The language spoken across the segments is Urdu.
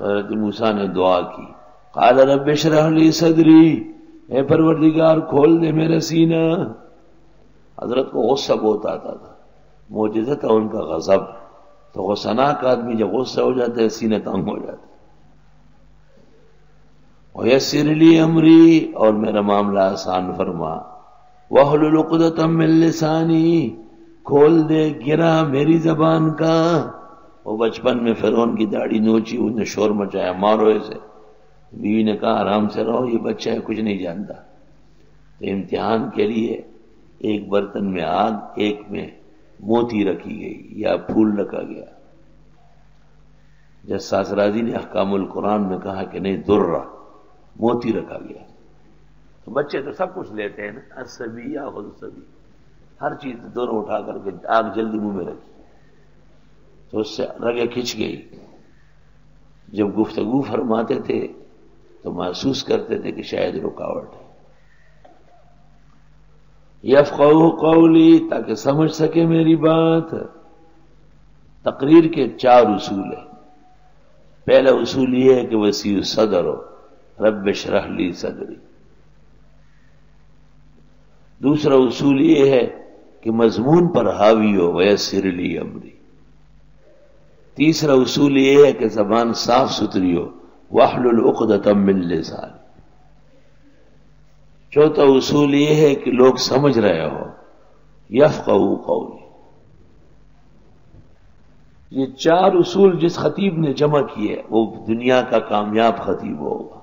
حضرت موسیٰ نے دعا کی، قال رب اشرح لی صدری، اے پروردگار کھول دے میرا سینہ۔ حضرت کو غصہ بہت آتا تھا، معجزہ تھا ان کا غضب، تو غصناک آدمی جب غصہ ہو جاتا ہے سینہ تنگ ہو جاتا ہے۔ وَيَسِّرْ لِي أَمْرِي، اور میرا معاملہ آسان فرما۔ وَاحْلُلْ عُقْدَةً مِّن لِّسَانِي، کھول دے گرا میری زبان کا۔ وہ بچپن میں فرعون کی داڑھی نوچی، انہوں نے شور مچایا، مارو اسے۔ بیوی نے کہا آرام سے رہو، یہ بچہ ہے کچھ نہیں جانتا۔ تو امتحان کے لیے ایک برتن میں آگ، ایک میں موتی رکھی گئی یا پھول رکھا گیا۔ جساس رازی نے احکام القرآن میں کہا کہ نہیں، درہ موتی رکھا گیا۔ تو بچے تو سب کچھ لیتے ہیں نا، الصبی یاخذ الصبی، ہر چیز درہ اٹھا کر کے آگ جلدی منہ میں رکھی، تو اس سے رگیں کھنچ گئی۔ جب گفتگو فرماتے تھے تو محسوس کرتے تھے کہ شاید رکاوٹ ہے۔ یفقہوا قولی، تاکہ سمجھ سکے میری بات۔ تقریر کے 4 اصول ہیں۔ پہلا اصول یہ ہے کہ وسیع الصدر ہو، رب اشرح لی صدری۔ دوسرا اصول یہ ہے کہ مضمون پر حاوی ہو، ویسر لی امری۔ تیسرا اصول یہ ہے کہ زبان صاف ستھری ہو، واحلل عقدۃ من لسانی۔ چوتھا اصول یہ ہے کہ لوگ سمجھ رہے ہو، یفقہوا قولی۔ یہ 4 اصول جس خطیب نے جمع کیے وہ دنیا کا کامیاب خطیب ہوگا۔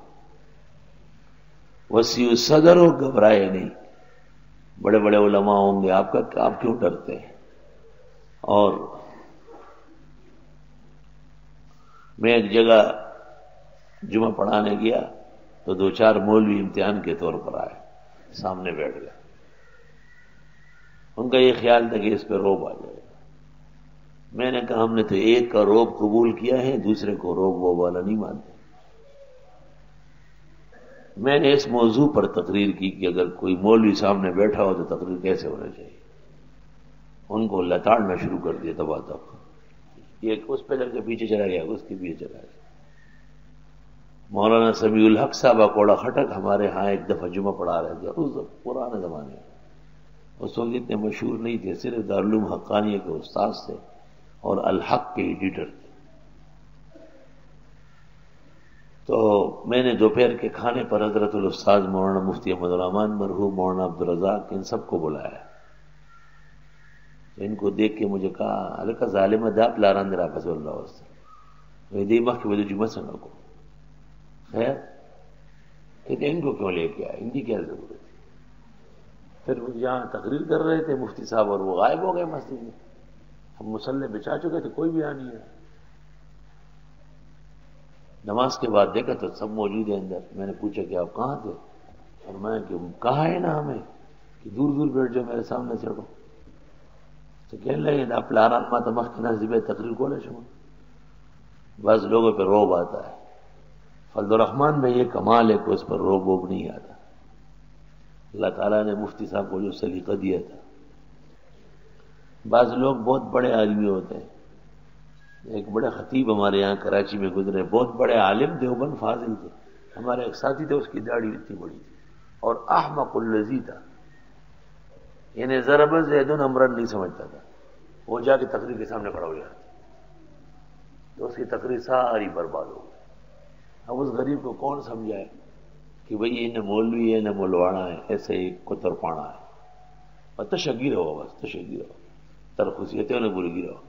وسیع الصدر ہو، گھبرائے نہیں۔ بڑے بڑے علماء ہوں گے، آپ کیوں ڈرتے ہیں؟ اور میں ایک جگہ جمعہ پڑھانے گیا تو 2-4 مولوی امتحان کے طور پر آئے، سامنے بیٹھ گئے۔ ان کا یہ خیال تھا کہ اس پہ روب آ جائے گا۔ میں نے کہا ہم نے تو ایک کا روب قبول کیا ہے، دوسرے کو روب وہ والا نہیں مانتے۔ میں نے اس موضوع پر تقریر کی کہ اگر کوئی مولوی سامنے بیٹھا ہو تو تقریر کیسے ہونا چاہیے۔ ان کو لتاڑنا شروع کر دیا دبا دب، یہ اس پہ کے پیچھے چلا گیا، اس کے پیچھے چلا گیا۔ مولانا سمیع الحق صاحب کوڑا خٹک ہمارے ہاں ایک دفعہ جمعہ پڑھا رہے تھے، اس پرانے زمانے میں، اس وقت اتنے مشہور نہیں تھے، صرف دارالعلوم حقانیہ کے استاد تھے اور الحق کے ایڈیٹر تھے۔ تو میں نے دوپہر کے کھانے پر حضرت الاستاذ مولانا مفتی احمد الرحمان مرحوم، مولانا عبدالرزاق، ان سب کو بلایا۔ ان کو دیکھ کے مجھے کہا الکا ظالمہ دا پلاران در آپس اللہ وسلم ویدی مخ کے ویدی جمعہ سنگا کو خیر کہتے ان کو کیوں لے کے آئے، ان کی کیا ضرورت ہے؟ پھر یہاں تقریر کر رہے تھے مفتی صاحب اور وہ غائب ہو گئے مسجد میں۔ ہم مسلح بچھا چکے تھے، کوئی بھی آ نہیں ہے۔ نماز کے بعد دیکھا تو سب موجود ہیں اندر۔ میں نے پوچھا کہ آپ کہاں تھے؟ اور میں کہ کہا ہے نا ہمیں کہ دور دور بیٹھ جاؤ، میرے سامنے سے ہٹو۔ تو کہنے لگے آپ لاران ماتا مخ کے نصیب تقریر کو لے شما۔ بعض لوگوں پہ روب آتا ہے، فضل الرحمان میں یہ کمال ہے کہ اس پر روب ووب نہیں آتا۔ اللہ تعالیٰ نے مفتی صاحب کو جو سلیقہ دیا تھا۔ بعض لوگ بہت بڑے عالمی ہوتے ہیں۔ ایک بڑے خطیب ہمارے یہاں کراچی میں گزرے، بہت بڑے عالم دیوبند فاضل تھے۔ ہمارے ایک ساتھی تھے، اس کی داڑھی اتنی بڑی تھی اور احمق الذی تھا، یعنی ضرب زید امرن نہیں سمجھتا تھا۔ وہ جا کے تقریر کے سامنے کھڑا ہو جاتا تو اس کی تقریر ساری برباد ہو گئی۔ اب اس غریب کو کون سمجھائے کہ بھئی یہ نہ مولوی ہے نہ مولوانا ہے، ایسے ہی کتر پانا ہے، اور تشگیر ہو، بس تشگیر ہو، ترخصیتیں انہیں بھول گی رہو۔